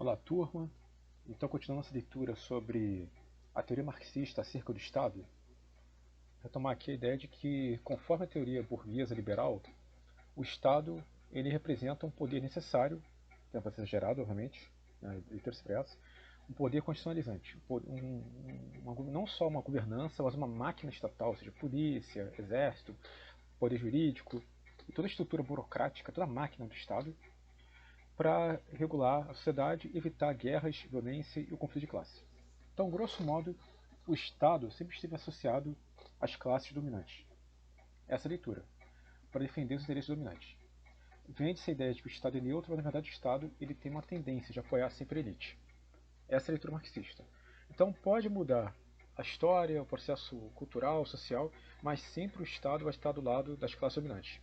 Olá, turma. Então, continuando nossa leitura sobre a teoria marxista acerca do Estado, retomar aqui a ideia de que, conforme a teoria burguesa liberal, o Estado ele representa um poder necessário, para ser gerado, obviamente, na leitura expressa, um poder constitucionalizante, não só uma governança, mas uma máquina estatal, ou seja, polícia, exército, poder jurídico, e toda a estrutura burocrática, toda a máquina do Estado, para regular a sociedade, evitar guerras, violência e o conflito de classe. Então, grosso modo, o Estado sempre esteve associado às classes dominantes. Essa é a leitura, para defender os interesses dominantes. Vende-se a ideia de que o Estado é neutro, mas na verdade o Estado ele tem uma tendência de apoiar sempre a elite. Essa é a leitura marxista. Então pode mudar a história, o processo cultural, social, mas sempre o Estado vai estar do lado das classes dominantes.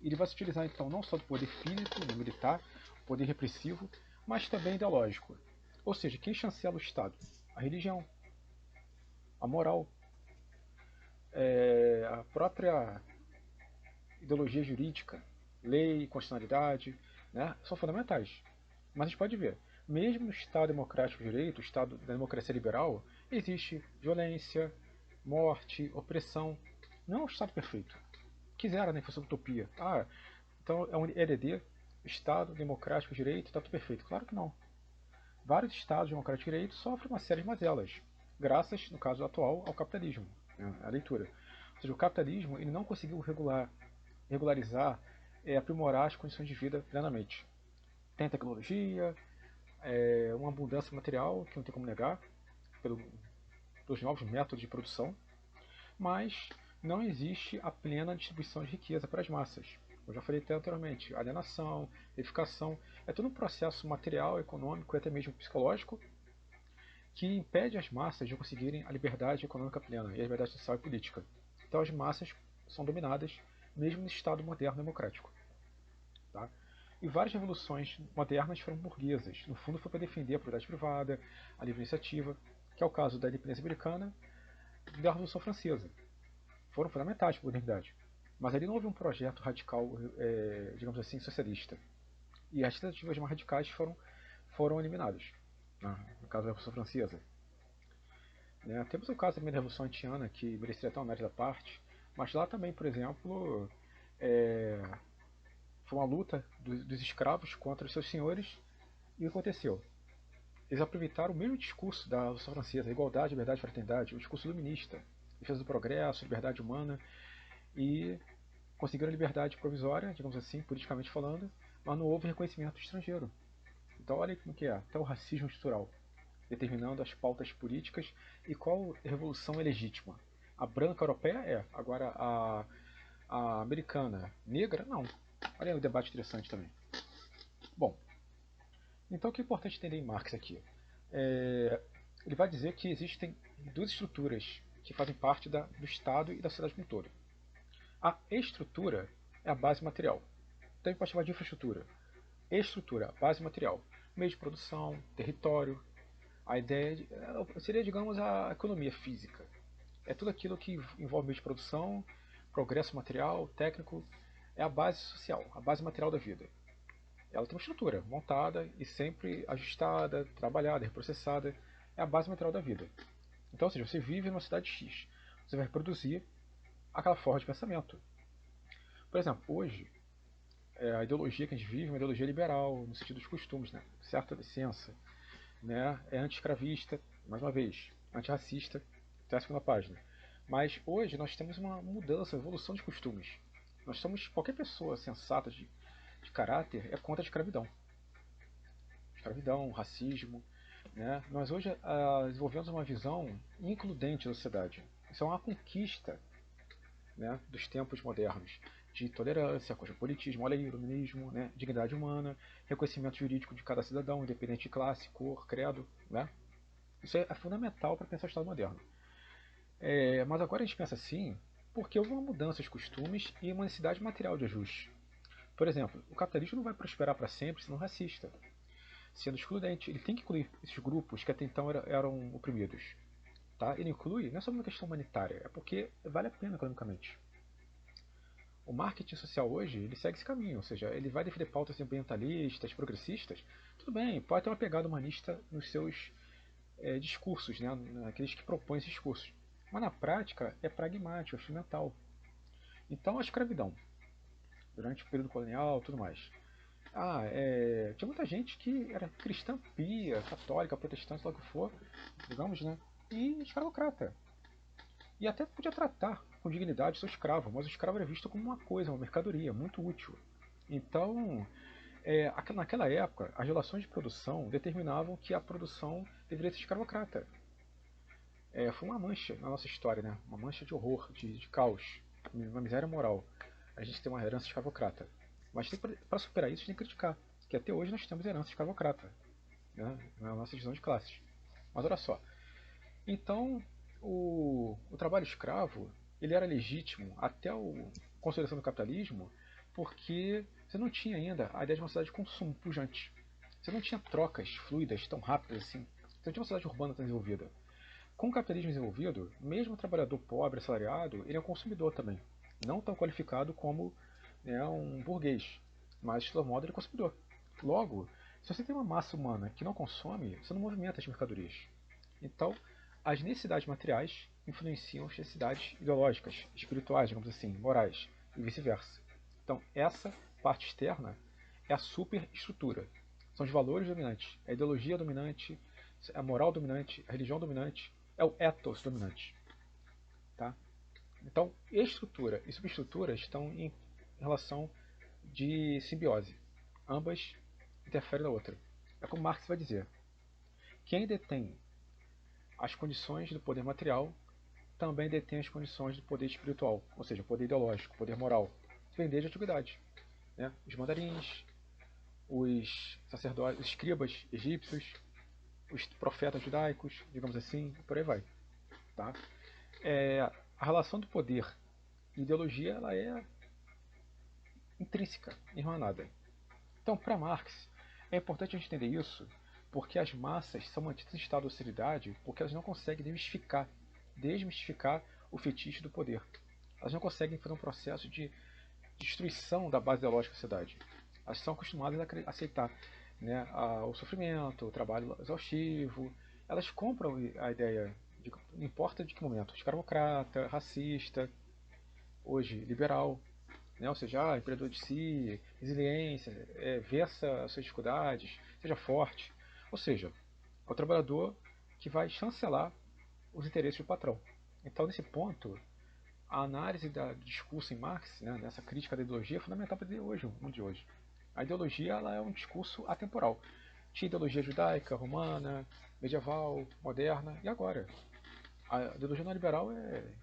Ele vai se utilizar então não só do poder físico, do militar, poder repressivo, mas também ideológico. Ou seja, quem chancela o Estado? A religião, a moral, a própria ideologia jurídica, lei, constitucionalidade, né, são fundamentais. Mas a gente pode ver, mesmo no Estado democrático de direito, o Estado da democracia liberal, existe violência, morte, opressão. Não é um Estado perfeito. Quisera, né, fosse uma utopia. Então é um EDD, Estado democrático de direito, está tudo perfeito. Claro que não. Vários Estados democráticos de direito sofrem uma série de mazelas, graças, no caso atual, ao capitalismo, né, a leitura. Ou seja, o capitalismo ele não conseguiu regularizar, aprimorar as condições de vida plenamente. Tem tecnologia, uma abundância material, que não tem como negar, pelos novos métodos de produção, mas não existe a plena distribuição de riqueza para as massas. Eu já falei até anteriormente, alienação, edificação, é todo um processo material, econômico e até mesmo psicológico que impede as massas de conseguirem a liberdade econômica plena e a liberdade social e política. Então as massas são dominadas mesmo no Estado moderno democrático. Tá? E várias revoluções modernas foram burguesas. No fundo foi para defender a propriedade privada, a livre iniciativa, que é o caso da independência americana e da Revolução Francesa. Foram fundamentais para a modernidade. Mas ali não houve um projeto radical, digamos assim, socialista. E as tentativas mais radicais foram eliminadas. No caso da Revolução Francesa. Temos o caso também da Revolução Haitiana, que mereceria até uma mérito da parte, mas lá também, por exemplo, foi uma luta dos escravos contra os seus senhores, e o que aconteceu? Eles aproveitaram o mesmo discurso da Revolução Francesa, igualdade, liberdade, fraternidade, o discurso iluminista, defesa do progresso, liberdade humana, e conseguiram a liberdade provisória, digamos assim, politicamente falando, mas não houve reconhecimento estrangeiro. Então olha como que é, até o racismo estrutural, determinando as pautas políticas e qual revolução é legítima. A branca europeia é, agora a americana negra, não. Olha aí o debate interessante também. Bom, então o que é importante entender em Marx aqui? Ele vai dizer que existem duas estruturas que fazem parte do Estado e da sociedade como um todo. A estrutura é a base material. Então a gente pode chamar de infraestrutura. Estrutura, a base material. Meio de produção, território. A ideia seria, digamos, a economia física. É tudo aquilo que envolve meio de produção, progresso material, técnico. É a base social, a base material da vida. Ela tem uma estrutura montada e sempre ajustada, trabalhada, reprocessada. É a base material da vida. Então, ou seja, você vive numa cidade X. Você vai reproduzir aquela forma de pensamento. Por exemplo, hoje, a ideologia que a gente vive é uma ideologia liberal, no sentido dos costumes, né? Certa licença, né? É anti-escravista, mais uma vez, antirracista, até a segunda página. Mas hoje nós temos uma mudança, uma evolução de costumes. Qualquer pessoa sensata de caráter é contra a escravidão. Escravidão, racismo, né? Nós hoje desenvolvemos uma visão includente da sociedade. Isso é uma conquista, né, dos tempos modernos, de tolerância, cosmopolitismo, olha aí, iluminismo, né, dignidade humana, reconhecimento jurídico de cada cidadão, independente de classe, cor, credo. Né? Isso é fundamental para pensar o Estado moderno. Mas agora a gente pensa assim porque houve uma mudança de costumes e uma necessidade material de ajuste. Por exemplo, o capitalismo não vai prosperar para sempre sendo racista, sendo excludente. Ele tem que incluir esses grupos que até então eram oprimidos. Tá? Ele inclui não é só uma questão humanitária, é porque vale a pena economicamente. O marketing social hoje, ele segue esse caminho, ou seja, ele vai defender pautas ambientalistas, progressistas, tudo bem, pode ter uma pegada humanista nos seus discursos, né, naqueles que propõem esses discursos, mas na prática é pragmático, é instrumental. Então a escravidão, durante o período colonial tudo mais. Tinha muita gente que era cristã pia, católica, protestante, lá o que for, digamos, né, e escravocrata. E até podia tratar com dignidade seu escravo, mas o escravo era visto como uma coisa, uma mercadoria muito útil. Então, naquela época, as relações de produção determinavam que a produção deveria ser escravocrata. Foi uma mancha na nossa história, né? Uma mancha de horror, de caos, uma miséria moral. A gente tem uma herança escravocrata. Mas para superar isso, a gente tem que criticar, que até hoje nós temos herança escravocrata, né? Na nossa divisão de classes. Mas olha só, então o trabalho escravo ele era legítimo até a consolidação do capitalismo porque você não tinha ainda a ideia de uma sociedade de consumo pujante. Você não tinha trocas fluidas tão rápidas assim. Você não tinha uma sociedade urbana tão desenvolvida. Com o capitalismo desenvolvido, mesmo o trabalhador pobre, assalariado, ele é um consumidor também. Não tão qualificado como, né, um burguês, mas de todo modo ele é consumidor. Logo, se você tem uma massa humana que não consome, você não movimenta as mercadorias. Então, as necessidades materiais influenciam as necessidades ideológicas, espirituais, digamos assim, morais, e vice-versa. Então, essa parte externa é a superestrutura. São os valores dominantes, a ideologia dominante, a moral dominante, a religião dominante, é o ethos dominante. Tá? Então, estrutura e subestrutura estão em relação de simbiose. Ambas interferem na outra. É como Marx vai dizer: quem detém as condições do poder material também detém as condições do poder espiritual, ou seja, o poder ideológico, o poder moral. Vem desde a antiguidade. Né? Os mandarins, os sacerdotes, os escribas egípcios, os profetas judaicos, digamos assim, e por aí vai. Tá? A relação do poder e ideologia ela é intrínseca, irmanada. Então, para Marx, é importante a gente entender isso porque as massas são mantidas em estado de hostilidade porque elas não conseguem desmistificar o fetiche do poder. Elas não conseguem fazer um processo de destruição da base ideológica da sociedade. Elas são acostumadas a aceitar, né, o sofrimento, o trabalho exaustivo. Elas compram a ideia, não importa de que momento, escravocrata, racista, hoje liberal, né? Ou seja, empreendedor de si, resiliência, vença as suas dificuldades, seja forte. Ou seja, é o trabalhador que vai chancelar os interesses do patrão. Então, nesse ponto, a análise do discurso em Marx, né, dessa crítica da ideologia, é fundamental para hoje, o mundo de hoje. A ideologia ela é um discurso atemporal. Tinha ideologia judaica, romana, medieval, moderna, e agora? A ideologia neoliberal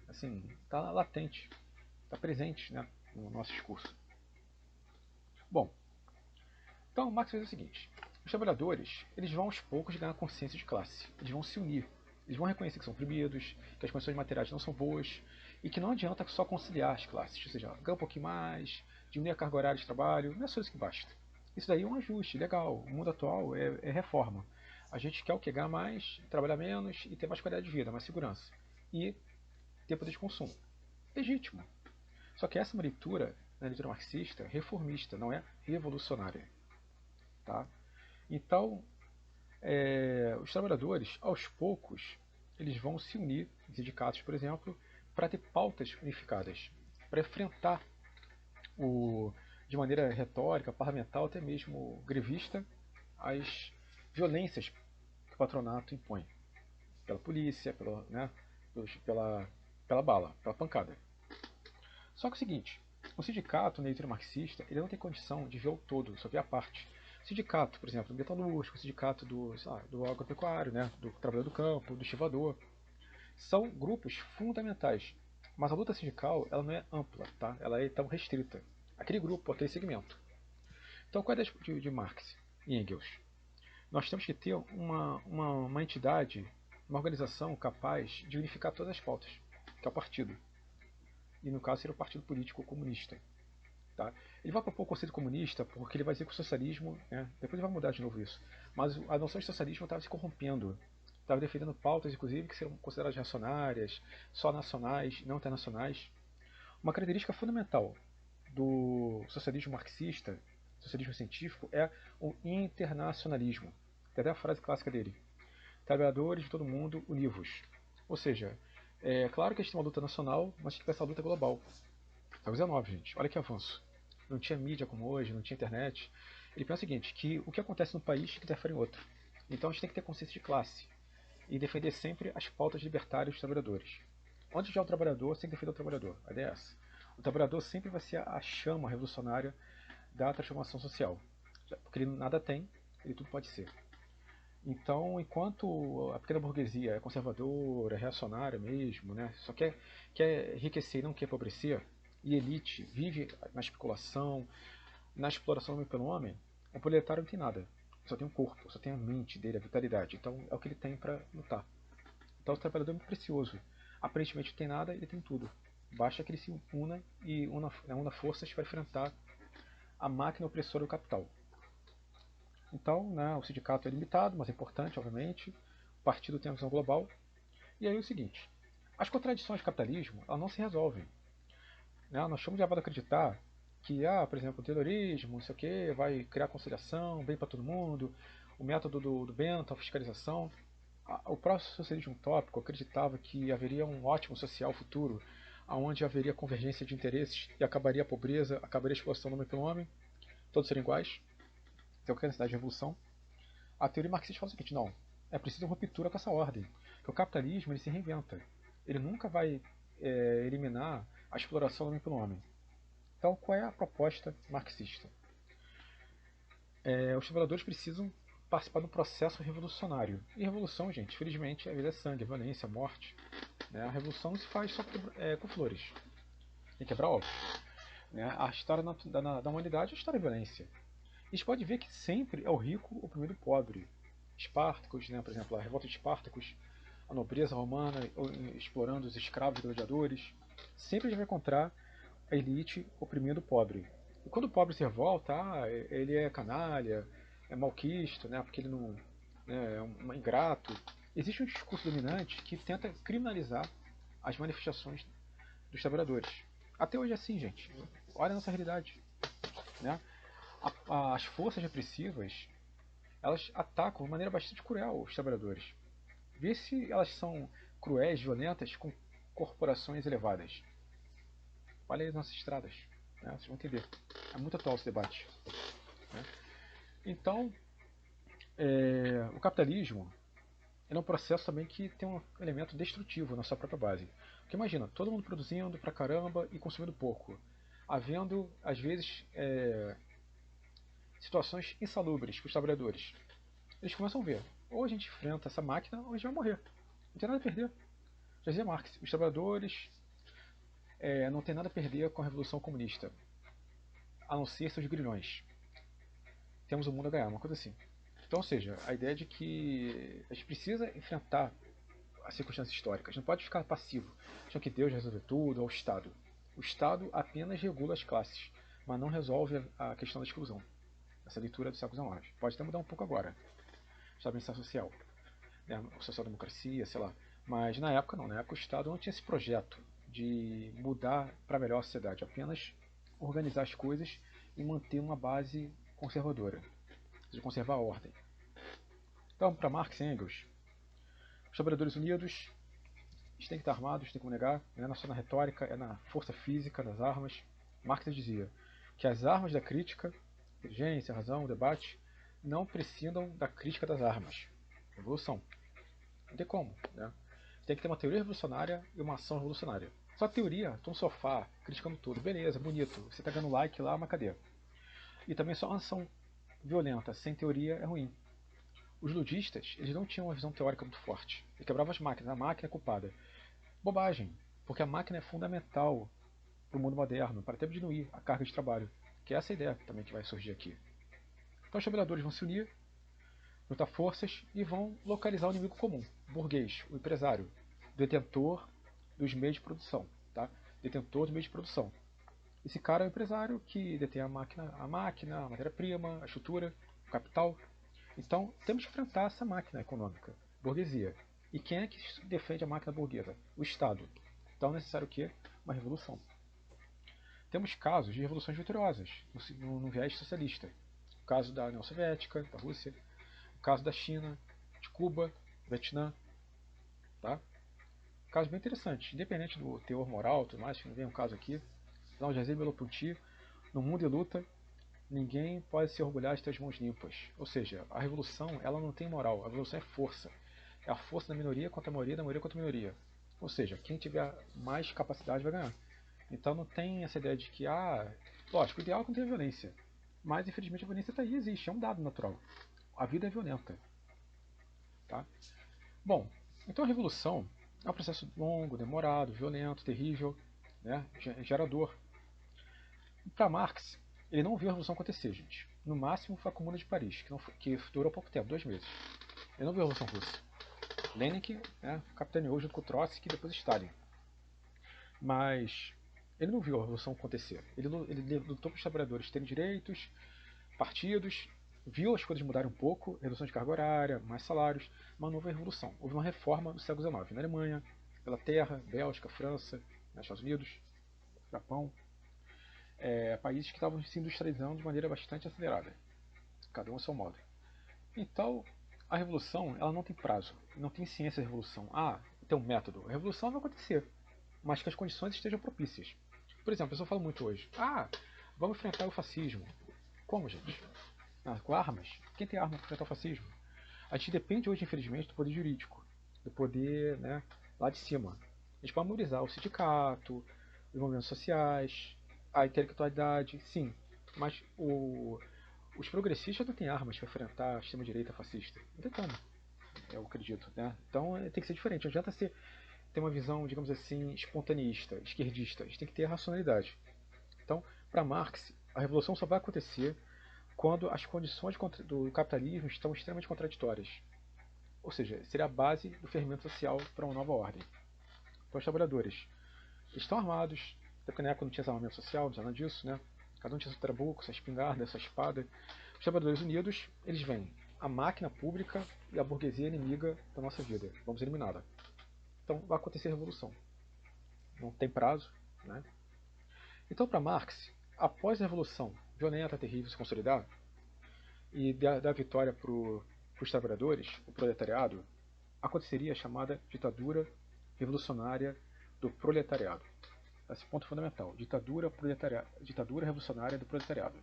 assim, está latente, está presente, né, no nosso discurso. Bom, então Marx fez o seguinte: os trabalhadores eles vão aos poucos ganhar consciência de classe, eles vão se unir, eles vão reconhecer que são oprimidos, que as condições materiais não são boas e que não adianta só conciliar as classes, ou seja, ganhar um pouquinho mais, diminuir a carga horária de trabalho, não é só isso que basta. Isso daí é um ajuste legal. O mundo atual é reforma. A gente quer o que? Ganhar mais, trabalhar menos e ter mais qualidade de vida, mais segurança. E ter poder de consumo. Legítimo. Só que essa é uma leitura, na leitura marxista, reformista, não é revolucionária. Tá? Então, os trabalhadores, aos poucos, eles vão se unir em sindicatos, por exemplo, para ter pautas unificadas, para enfrentar de maneira retórica, parlamentar, até mesmo grevista, as violências que o patronato impõe pela polícia, pela, pela bala, pela pancada. Só que é o seguinte, o sindicato, na leitura marxista, ele não tem condição de ver o todo, só vê a parte. O sindicato, por exemplo, do metalúrgico, o sindicato do agropecuário, né, do trabalhador do campo, do estivador, são grupos fundamentais. Mas a luta sindical ela não é ampla, tá? Ela é tão restrita. Aquele grupo, aquele segmento. Então, qual é a ideia de Marx e Engels? Nós temos que ter uma entidade, uma organização capaz de unificar todas as pautas, que é o partido. E no caso seria o Partido Político Comunista. Tá? Ele vai propor o conceito comunista porque ele vai dizer que o socialismo, né, depois ele vai mudar de novo isso, mas a noção de socialismo estava se corrompendo, estava defendendo pautas, inclusive, que seriam consideradas reacionárias, só nacionais, não internacionais. Uma característica fundamental do socialismo marxista, socialismo científico, é o internacionalismo. Tem até a frase clássica dele: trabalhadores de todo mundo, univos. Ou seja, é claro que a gente tem uma luta nacional, mas tem que ter essa luta global. Século XIX, gente, olha que avanço. Não tinha mídia como hoje, não tinha internet. Ele pensa o seguinte, que o que acontece no país que interfere em outro. Então a gente tem que ter consciência de classe e defender sempre as pautas libertárias dos trabalhadores. Onde tiver o trabalhador, você tem que defender o trabalhador. A ideia é essa. O trabalhador sempre vai ser a chama revolucionária da transformação social. Porque ele nada tem, ele tudo pode ser. Então, enquanto a pequena burguesia é conservadora, é reacionária mesmo, né, só quer enriquecer e não quer empobrecer, e elite vive na especulação, na exploração do homem pelo homem, o proletário não tem nada. Só tem um corpo, só tem a mente dele, a vitalidade. Então é o que ele tem para lutar. Então o trabalhador é muito precioso. Aparentemente não tem nada, ele tem tudo. Basta que ele se una e una forças para enfrentar a máquina opressora do capital. Então, né, o sindicato é limitado, mas é importante, obviamente. O partido tem uma visão global. E aí é o seguinte: as contradições do capitalismo elas não se resolvem. Né? Nós somos levados a acreditar que, por exemplo, o terrorismo, não sei o que, vai criar conciliação, bem para todo mundo, o método do Bento, a fiscalização. O próprio socialismo utópico acreditava que haveria um ótimo social futuro, onde haveria convergência de interesses e acabaria a pobreza, acabaria a exploração do homem pelo homem, todos seriam iguais, tem qualquer necessidade de revolução. A teoria marxista fala o seguinte: não, é preciso uma ruptura com essa ordem, que o capitalismo ele se reinventa, ele nunca vai eliminar a exploração do homem pelo homem. Então, qual é a proposta marxista? Os trabalhadores precisam participar do processo revolucionário. E revolução, gente, felizmente, a vida é sangue, violência, morte. Né? A revolução não se faz só com flores. Tem que quebrar ovos. Né? A história da humanidade é a história da violência. E a gente pode ver que sempre é o rico oprimindo o pobre. Espartacus, né? Por exemplo, a revolta de Espartacus, a nobreza romana explorando os escravos e gladiadores. Sempre a gente vai encontrar a elite oprimindo o pobre. E quando o pobre se revolta, ele é canalha, é malquisto, né, porque ele não é um ingrato. Existe um discurso dominante que tenta criminalizar as manifestações dos trabalhadores. Até hoje é assim, gente. Olha a nossa realidade. Né? As forças repressivas elas atacam de maneira bastante cruel os trabalhadores. Vê se elas são cruéis, violentas com corporações elevadas. Olha aí as nossas estradas. Né? Vocês vão entender. É muito atual esse debate. Né? Então, o capitalismo é um processo também que tem um elemento destrutivo na sua própria base. Porque imagina, todo mundo produzindo pra caramba e consumindo pouco. Havendo, às vezes, situações insalubres para os trabalhadores. Eles começam a ver, ou a gente enfrenta essa máquina, ou a gente vai morrer. Não tem nada a perder. Já dizia Marx, os trabalhadores não têm nada a perder com a Revolução Comunista, a não ser seus grilhões. Temos o mundo a ganhar, uma coisa assim. Então, ou seja, a ideia de que a gente precisa enfrentar as circunstâncias históricas, não pode ficar passivo, achando que Deus resolve tudo, ou o Estado. O Estado apenas regula as classes, mas não resolve a questão da exclusão. Essa leitura do século XIX. Pode até mudar um pouco agora. Estado de bem-estar social, né? Social-democracia, sei lá. Mas na época não, na época o Estado não tinha esse projeto de mudar para melhor a sociedade, apenas organizar as coisas e manter uma base conservadora, de conservar a ordem. Então, para Marx e Engels, os trabalhadores unidos eles têm que estar armados, tem como negar, não é só na retórica, é na força física, nas armas. Marx dizia que as armas da crítica, inteligência, razão, debate, não precisam da crítica das armas. Revolução. Não tem como. Né? Tem que ter uma teoria revolucionária e uma ação revolucionária. Só teoria, tô no sofá, criticando tudo. Beleza, bonito. Você tá ganhando like lá, mas cadê? E também só uma ação violenta, sem teoria, é ruim. Os ludistas, eles não tinham uma visão teórica muito forte. Ele quebrava as máquinas, a máquina é culpada. Bobagem, porque a máquina é fundamental para o mundo moderno, para até diminuir a carga de trabalho. Que é essa ideia também que vai surgir aqui. Então os trabalhadores vão se unir, juntar forças e vão localizar o inimigo comum, o burguês, o empresário, o detentor dos meios de produção. Tá? Detentor dos meios de produção. Esse cara é o empresário que detém a máquina, a matéria-prima, a estrutura, o capital. Então temos que enfrentar essa máquina econômica, burguesia. E quem é que defende a máquina burguesa? O Estado. Então é necessário o quê? Uma revolução. temos casos de revoluções vitoriosas no viés socialista. O caso da União Soviética, da Rússia, o caso da China, de Cuba, Vietnã, tá? Casos bem interessantes, independente do teor moral, tudo mais, que não vem um caso aqui. Não, Jair Merleau-Ponty, no mundo de luta, ninguém pode se orgulhar de ter as mãos limpas. Ou seja, a revolução ela não tem moral, a revolução é força. É a força da minoria contra a maioria, da maioria contra a minoria. Ou seja, quem tiver mais capacidade vai ganhar. Então não tem essa ideia de que, lógico, o ideal é que não tenha violência. Mas infelizmente a violência está aí, existe, é um dado natural. A vida é violenta. Tá? Bom, então a revolução é um processo longo, demorado, violento, terrível, né? Gerador. Para Marx, ele não viu a revolução acontecer, gente. No máximo foi a Comuna de Paris, que durou pouco tempo, 2 meses. Ele não viu a Revolução Russa. Lenin, né, capitaneou junto com Trotsky e depois Stalin. Mas ele não viu a revolução acontecer. Ele lutou para os trabalhadores terem direitos, partidos, viu as coisas mudarem um pouco, redução de carga horária, mais salários, mas não houve revolução. Houve uma reforma no século XIX, na Alemanha, Inglaterra, Bélgica, França, Estados Unidos, Japão, países que estavam se industrializando de maneira bastante acelerada, cada um a seu modo. Então, a revolução ela não tem prazo, não tem ciência da revolução. Tem um método. A revolução vai acontecer, mas que as condições estejam propícias. Por exemplo, a pessoa fala muito hoje: vamos enfrentar o fascismo. Como, gente? Com armas? Quem tem arma para enfrentar o fascismo? A gente depende hoje, infelizmente, do poder jurídico, do poder, né, lá de cima. A gente pode mobilizar o sindicato, os movimentos sociais, a intelectualidade, sim, mas os progressistas não têm armas para enfrentar a extrema-direita fascista. Não tem como, eu acredito. Né? Então tem que ser diferente. Não adianta ter uma visão, digamos assim, espontaneista, esquerdista. A gente tem que ter a racionalidade. Então, para Marx, a revolução só vai acontecer quando as condições do capitalismo estão extremamente contraditórias. Ou seja, seria a base do fermento social para uma nova ordem. Então, os trabalhadores estão armados, até porque na época não tinha armamento social, não tinha nada disso, né? Cada um tinha seu trabuco, sua espingarda, sua espada. Os trabalhadores unidos, eles veem a máquina pública e a burguesia inimiga da nossa vida. Vamos eliminá-la. Então vai acontecer a revolução. Não tem prazo, né? Então, para Marx, após a revolução violenta, terrível se consolidar e dar vitória para os trabalhadores, o proletariado, aconteceria a chamada ditadura revolucionária do proletariado. Esse ponto é fundamental. Ditadura revolucionária do proletariado.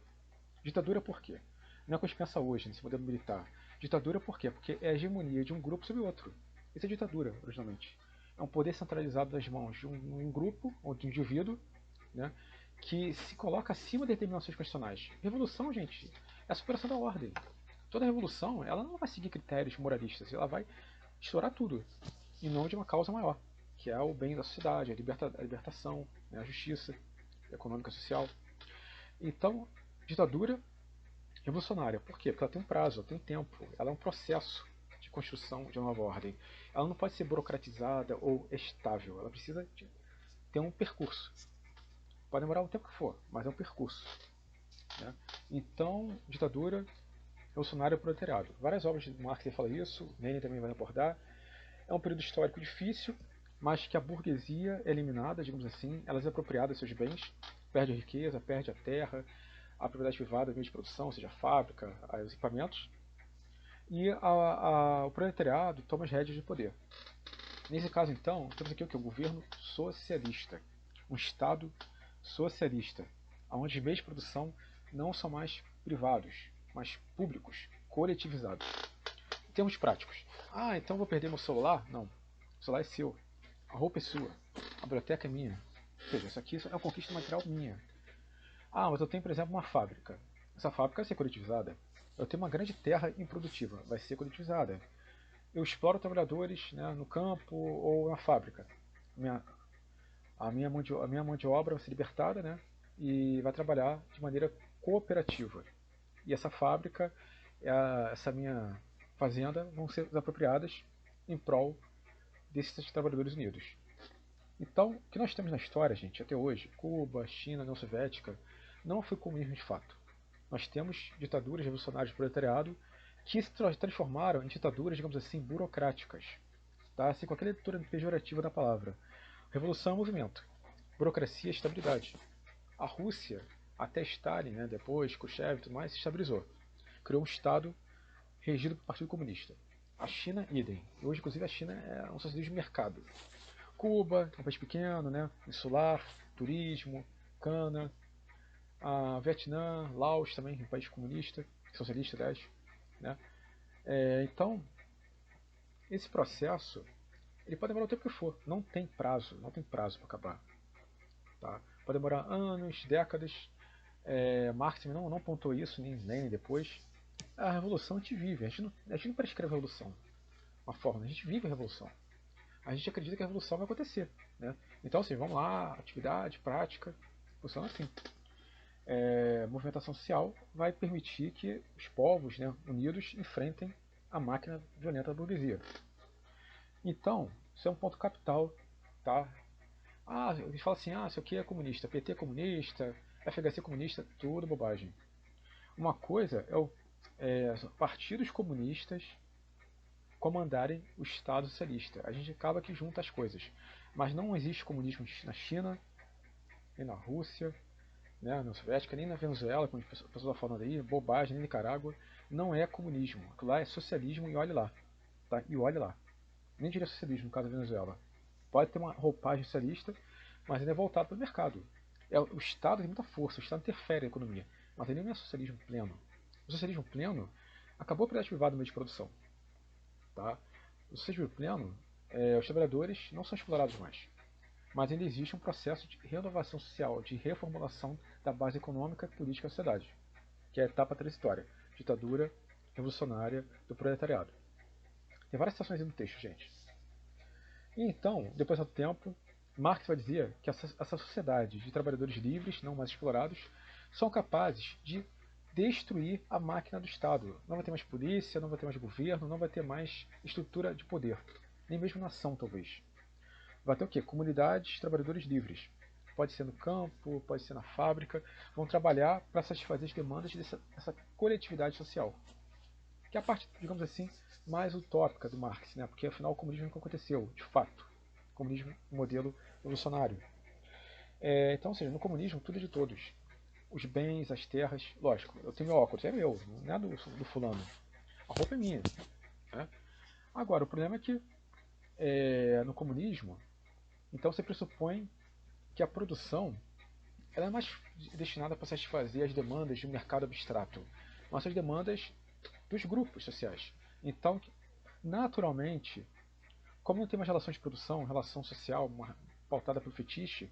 Ditadura por quê? Não é o que a gente pensa hoje, nesse modelo militar. Ditadura por quê? Porque é a hegemonia de um grupo sobre o outro. Isso é ditadura, originalmente. É um poder centralizado nas mãos de um grupo, ou de um indivíduo, né, que se coloca acima de determinações constitucionais. Revolução, gente, é a superação da ordem. Toda revolução, ela não vai seguir critérios moralistas, ela vai estourar tudo, em nome de uma causa maior, que é o bem da sociedade, a libertação, né, a justiça econômica e social. Então, ditadura revolucionária. Por quê? Porque ela tem um prazo, ela tem um tempo, ela é um processo de construção de uma nova ordem. Ela não pode ser burocratizada ou estável, ela precisa ter um percurso. Pode demorar o tempo que for, mas é um percurso. Né? Então, ditadura revolucionária proletariado. Várias obras de Marx falam isso, Lenin também vai abordar. É um período histórico difícil, mas que a burguesia é eliminada, digamos assim, ela é apropriada dos seus bens, perde a riqueza, perde a terra, a propriedade privada, meio de produção, ou seja, a fábrica, os equipamentos, e o proletariado toma as rédeas de poder. Nesse caso, então, temos aqui o que? O governo socialista, um Estado socialista, onde os meios de produção não são mais privados, mas públicos, coletivizados. Em termos práticos, então vou perder meu celular? Não, o celular é seu, a roupa é sua, a biblioteca é minha. Ou seja, isso aqui é uma conquista material minha. Mas eu tenho, por exemplo, uma fábrica. Essa fábrica vai ser coletivizada. Eu tenho uma grande terra improdutiva, vai ser coletivizada. Eu exploro trabalhadores, né, no campo ou na fábrica. A minha mão de obra vai ser libertada, né, e vai trabalhar de maneira cooperativa. E essa fábrica, essa minha fazenda vão ser apropriadas em prol desses trabalhadores unidos. Então, o que nós temos na história, gente, até hoje, Cuba, China, União Soviética, não foi comunismo de fato. Nós temos ditaduras revolucionárias do proletariado que se transformaram em ditaduras, digamos assim, burocráticas. Tá? Assim, com aquela leitura pejorativa da palavra. Revolução é movimento. Burocracia é estabilidade. A Rússia, até Stalin, né, depois Khrushchev e tudo mais, se estabilizou. Criou um Estado regido pelo Partido Comunista. A China, idem. Hoje, inclusive, a China é um socialismo de mercado. Cuba, um país pequeno, né, insular, turismo, cana. A Vietnã, Laos também, um país comunista, socialista, aliás. Né? Então, esse processo ele pode demorar o tempo que for. Não tem prazo, não tem prazo para acabar. Tá? Pode demorar anos, décadas. Marx não pontuou isso, nem Lenin depois. A revolução a gente vive, a gente não prescreve a revolução. Uma forma, a gente vive a revolução. A gente acredita que a revolução vai acontecer. Né? Então, assim, vamos lá, atividade, prática, funciona assim. Movimentação social vai permitir que os povos, né, unidos enfrentem a máquina violenta da burguesia. Então, isso é um ponto capital. Tá? Eles falam assim, isso aqui é comunista, PT é comunista, FHC é comunista, tudo bobagem. Uma coisa é partidos comunistas comandarem o Estado socialista. A gente acaba que junta as coisas. Mas não existe comunismo na China, nem na Rússia, né, na União Soviética, nem na Venezuela, como a pessoa está falando aí, bobagem, nem na Nicarágua. Não é comunismo. Aquilo lá é socialismo e olhe lá. Tá? E olhe lá. Nem diria socialismo no caso da Venezuela. Pode ter uma roupagem socialista, mas ele é voltado para o mercado. O Estado tem muita força, o Estado interfere na economia, mas ele não é socialismo pleno. O socialismo pleno acabou a propriedade privada no meio de produção. Tá? O socialismo pleno, os trabalhadores não são explorados mais, mas ainda existe um processo de renovação social, de reformulação da base econômica, política da sociedade, que é a etapa transitória, ditadura revolucionária do proletariado. Tem várias citações aí no texto, gente. E então, depois do tempo, Marx vai dizer que essa sociedade de trabalhadores livres, não mais explorados, são capazes de destruir a máquina do Estado. Não vai ter mais polícia, não vai ter mais governo, não vai ter mais estrutura de poder. Nem mesmo nação, talvez. Vai ter o quê? Comunidades de trabalhadores livres. Pode ser no campo, pode ser na fábrica. Vão trabalhar para satisfazer as demandas dessa coletividade social. Que é a parte, digamos assim, mais utópica do Marx, né? Porque afinal o comunismo nunca aconteceu, de fato. O comunismo é um modelo revolucionário. Então, ou seja, no comunismo tudo é de todos. Os bens, as terras, lógico, eu tenho meu óculos, é meu, não é do fulano. A roupa é minha. Né? Agora, o problema é que no comunismo, então você pressupõe que a produção ela é mais destinada para satisfazer as demandas de um mercado abstrato, mas as demandas dos grupos sociais. Então, naturalmente, como não tem mais relação de produção, relação social pautada pelo fetiche,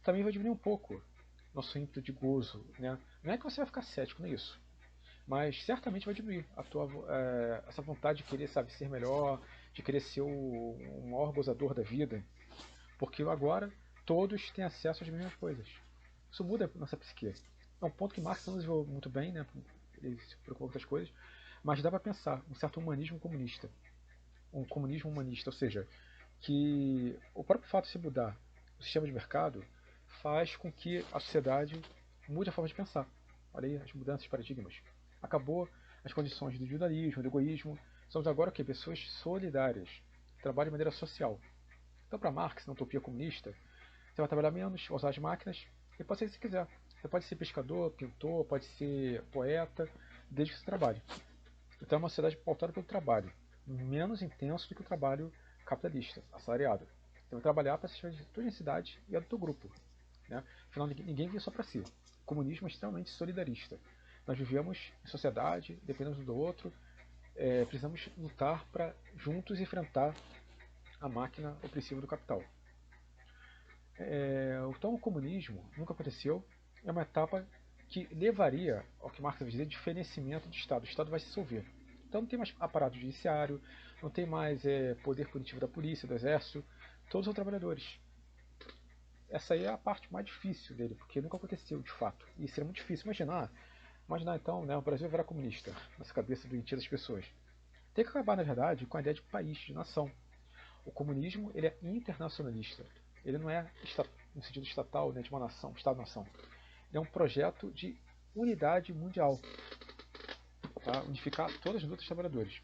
também vai diminuir um pouco nosso ímpeto de gozo. Né? Não é que você vai ficar cético, não é isso. Mas certamente vai diminuir essa vontade de querer, sabe, ser melhor, de querer ser o maior gozador da vida. Porque agora todos têm acesso às mesmas coisas. Isso muda a nossa psique. É um ponto que Marx não desenvolveu muito bem, né? Ele se preocupou com outras coisas, mas dá para pensar um certo humanismo comunista. Um comunismo humanista, ou seja, que o próprio fato de se mudar o sistema de mercado faz com que a sociedade mude a forma de pensar. Olha aí as mudanças de paradigmas. Acabou as condições do individualismo, do egoísmo. Somos agora o quê? Pessoas solidárias, que trabalham de maneira social. Então, para Marx, na utopia comunista, você vai trabalhar menos, usar as máquinas, e pode ser o que você quiser. Você pode ser pescador, pintor, pode ser poeta, desde que você trabalhe. Então é uma sociedade pautada pelo trabalho, menos intenso do que o trabalho capitalista, assalariado. Você vai trabalhar para satisfazer a tua necessidade e a do teu grupo. Né? Afinal, ninguém vive só para si. O comunismo é extremamente solidarista. Nós vivemos em sociedade, dependemos um do outro, precisamos lutar para juntos enfrentar a máquina opressiva do capital. Então o comunismo nunca aconteceu, é uma etapa que levaria ao que Marx vai dizer de fenecimento do Estado. O Estado vai se dissolver. Então não tem mais aparato judiciário, não tem mais poder punitivo da polícia, do exército, todos são trabalhadores. Essa aí é a parte mais difícil dele, porque nunca aconteceu de fato. E seria muito difícil imaginar então, né, o Brasil virar comunista nessa cabeça doentia das pessoas. Tem que acabar, na verdade, com a ideia de país, de nação. O comunismo ele é internacionalista. Ele não é no sentido estatal, né, de uma nação, Estado-nação. Ele é um projeto de unidade mundial, tá? Unificar todas as lutas dos trabalhadores.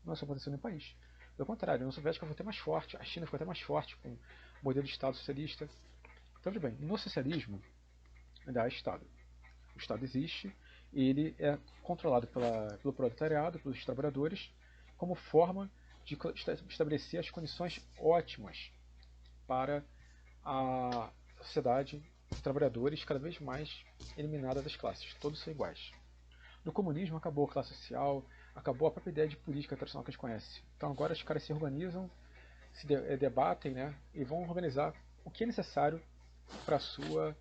Não é só acontecendo em um país. Pelo contrário, a União Soviética foi até mais forte, a China ficou até mais forte com o modelo de Estado socialista. Então, tudo bem, no socialismo, da Estado. O Estado existe e ele é controlado pelo proletariado, pelos trabalhadores, como forma de estabelecer as condições ótimas para a sociedade de trabalhadores cada vez mais eliminada das classes. Todos são iguais. No comunismo acabou a classe social, acabou a própria ideia de política tradicional que a gente conhece. Então agora os caras se organizam, debatem, né, e vão organizar o que é necessário para a sua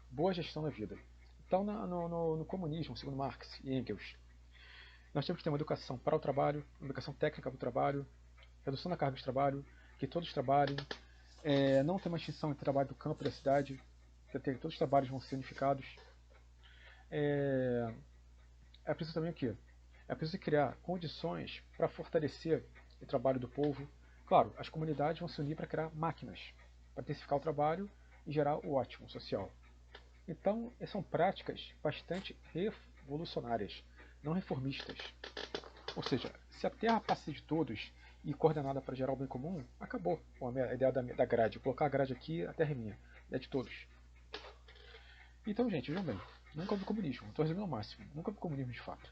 boa gestão da vida. Então no comunismo, segundo Marx e Engels, nós temos que ter uma educação para o trabalho, uma educação técnica para o trabalho, redução da carga de trabalho, que todos trabalhem, não ter uma extinção entre o trabalho do campo e da cidade, que todos os trabalhos vão ser unificados. É preciso também o quê? É preciso criar condições para fortalecer o trabalho do povo. Claro, as comunidades vão se unir para criar máquinas, para intensificar o trabalho e gerar o ótimo social. Então, são práticas bastante revolucionárias, não reformistas. Ou seja, se a Terra passa de todos e coordenada para gerar o bem comum, acabou a ideia da grade. Colocar a grade aqui, a Terra é minha, é de todos. Então, gente, vejam bem, nunca houve comunismo, estou resumindo ao máximo, nunca houve comunismo de fato.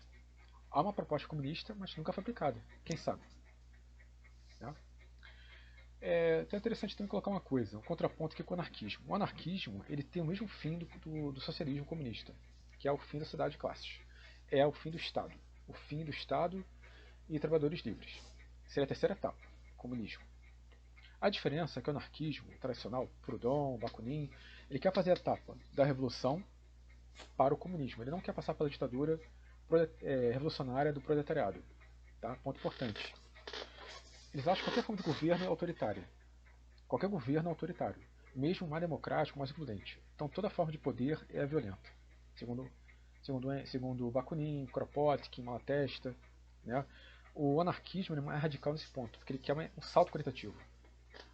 Há uma proposta comunista, mas nunca foi aplicada, quem sabe? Né? Então é interessante também colocar uma coisa, um contraponto aqui com o anarquismo. O anarquismo ele tem o mesmo fim do socialismo comunista, que é o fim da sociedade de classes. É o fim do Estado. O fim do Estado e trabalhadores livres. Seria a terceira etapa, comunismo. A diferença é que o anarquismo tradicional, Proudhon, Bakunin, ele quer fazer a etapa da revolução para o comunismo. Ele não quer passar pela ditadura revolucionária do proletariado. Tá? Ponto importante. Eles acham que qualquer forma de governo é autoritária. Qualquer governo é autoritário, mesmo mais democrático, mais prudente. Então toda forma de poder é violenta, segundo Bakunin, Kropotkin, Malatesta. Né? O anarquismo é mais radical nesse ponto, porque ele quer um salto qualitativo.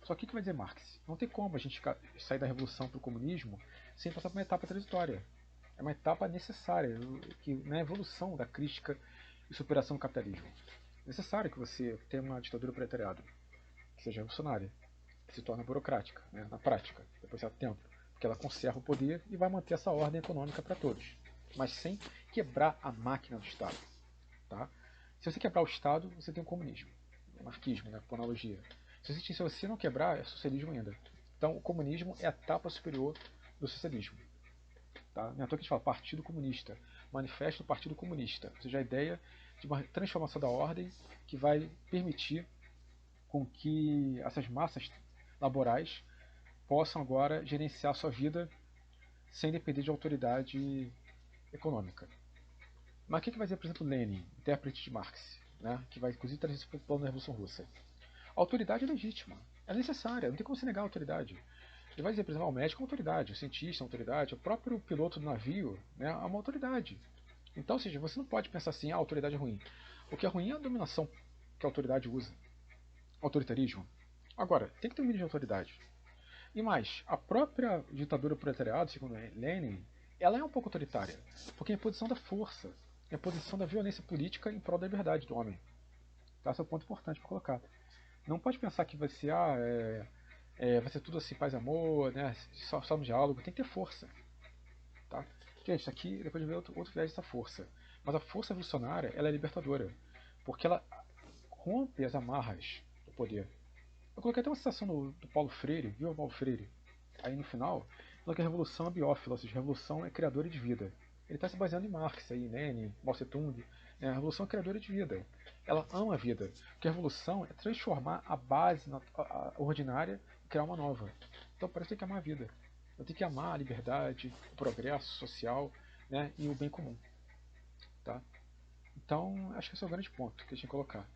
Só que o que vai dizer Marx? Não tem como a gente sair da revolução para o comunismo sem passar por uma etapa transitória. É uma etapa necessária, que na evolução da crítica e superação do capitalismo. É necessário que você tenha uma ditadura proletariado, que seja revolucionária, que se torna burocrática, né, na prática, depois de certo tempo, porque ela conserva o poder e vai manter essa ordem econômica para todos, mas sem quebrar a máquina do Estado. Tá? Se você quebrar o Estado, você tem o comunismo, o anarquismo, né, por analogia. Se você não quebrar, é socialismo ainda. Então, o comunismo é a etapa superior do socialismo. Tá? Não é à toa que a gente fala Partido Comunista, Manifesto do Partido Comunista, ou seja, a ideia de uma transformação da ordem que vai permitir com que essas massas laborais possam agora gerenciar sua vida sem depender de autoridade econômica. Mas o que vai dizer, por exemplo, Lenin, intérprete de Marx, né, que vai inclusive trazer isso para o plano da Revolução Russa? A autoridade é legítima, é necessária, não tem como se negar a autoridade. Ele vai dizer, por exemplo, o médico é uma autoridade, o cientista é uma autoridade, o próprio piloto do navio, né, é uma autoridade. Então, ou seja, você não pode pensar assim, a autoridade é ruim. O que é ruim é a dominação que a autoridade usa. Autoritarismo. Agora, tem que ter um mínimo de autoridade. E mais, a própria ditadura proletariado, segundo Lenin, ela é um pouco autoritária, porque é a imposição da força, é a imposição da violência política em prol da liberdade do homem. Tá? Esse é um ponto importante para colocar. Não pode pensar que vai ser, vai ser tudo assim, paz e amor, né? Só no diálogo, tem que ter força. Tá? Gente, isso aqui, depois de ver outro viés dessa força. Mas a força revolucionária, ela é libertadora, porque ela rompe as amarras do poder. Eu coloquei até uma citação do Paulo Freire, viu, Paulo Freire? Aí no final, falou que a revolução é biófila, ou seja, a revolução é criadora de vida. Ele está se baseando em Marx, aí, Lenin, Mao Tse-tung. Né? A revolução é criadora de vida. Ela ama a vida. Porque a revolução é transformar a base ordinária e criar uma nova. Então parece que tem que amar a vida. Eu tenho que amar a liberdade, o progresso social, né, e o bem comum. Tá? Então, acho que esse é o grande ponto que a gente tem que colocar.